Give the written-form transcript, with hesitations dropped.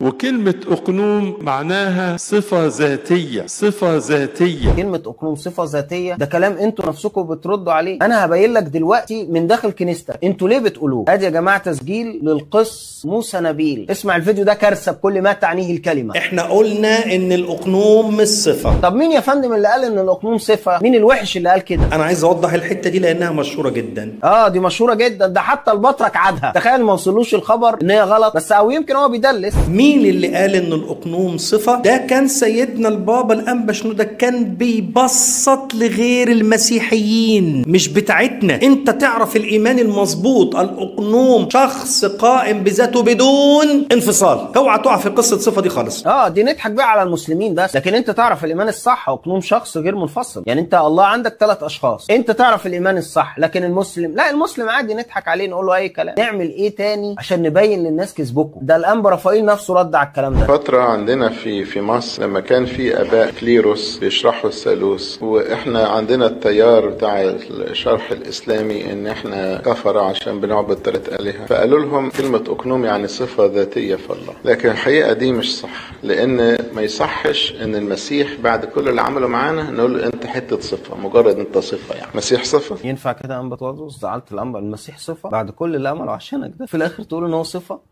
وكلمة أقنوم معناها صفة ذاتية. صفة ذاتية. كلمة أقنوم صفة ذاتية، ده كلام انتوا نفسكم بتردوا عليه. انا هبين لك دلوقتي من داخل كنيستك انتوا ليه بتقولوه. ادي يا جماعة تسجيل للقس موسى نبيل، اسمع الفيديو ده كارثة بكل ما تعنيه الكلمة. احنا قلنا ان الأقنوم مش صفة. طب مين يا فندم اللي قال ان الأقنوم صفة؟ مين الوحش اللي قال كده؟ انا عايز اوضح الحتة دي لانها مشهورة جدا. دي مشهورة جدا، ده حتى البطرك عادها. تخيل ما وصلوش الخبر ان هي غلط، بس او يمكن هو بيدلس. مين اللي قال ان الأقنوم صفة؟ ده كان سيدنا البابا الأنبا شنودة، كان بيبسط لغير المسيحيين مش بتاعتنا. انت تعرف الايمان المظبوط، الأقنوم شخص قائم بذاته بدون انفصال. اوعى تقع في قصة صفة دي خالص. دي نضحك بقى على المسلمين بس، لكن انت تعرف الايمان الصح. أقنوم شخص غير منفصل، يعني انت الله عندك 3 اشخاص، انت تعرف الايمان الصح. لكن المسلم لا، المسلم عادي نضحك عليه نقول له اي كلام. نعمل ايه تاني عشان نبين للناس كذبكم؟ ده الانبا رفائيل نفسه رد على الكلام ده. فترة عندنا في مصر لما كان في اباء كليروس بيشرحوا الثالوث، واحنا عندنا التيار بتاع الشرح الاسلامي ان احنا كفرة عشان بنعبد 3 آلهة، فقالوا لهم كلمة أقنوم يعني صفة ذاتية في الله. لكن الحقيقة دي مش صح، لان ما يصحش ان المسيح بعد كل اللي عمله معانا نقول له انت حتة صفة، مجرد انت صفة. يعني المسيح صفة؟ ينفع كده انبا توضس؟ زعلت الانبا المسيح صفة بعد كل اللي عمله عشانك ده، في الاخر تقول ان هو صفة؟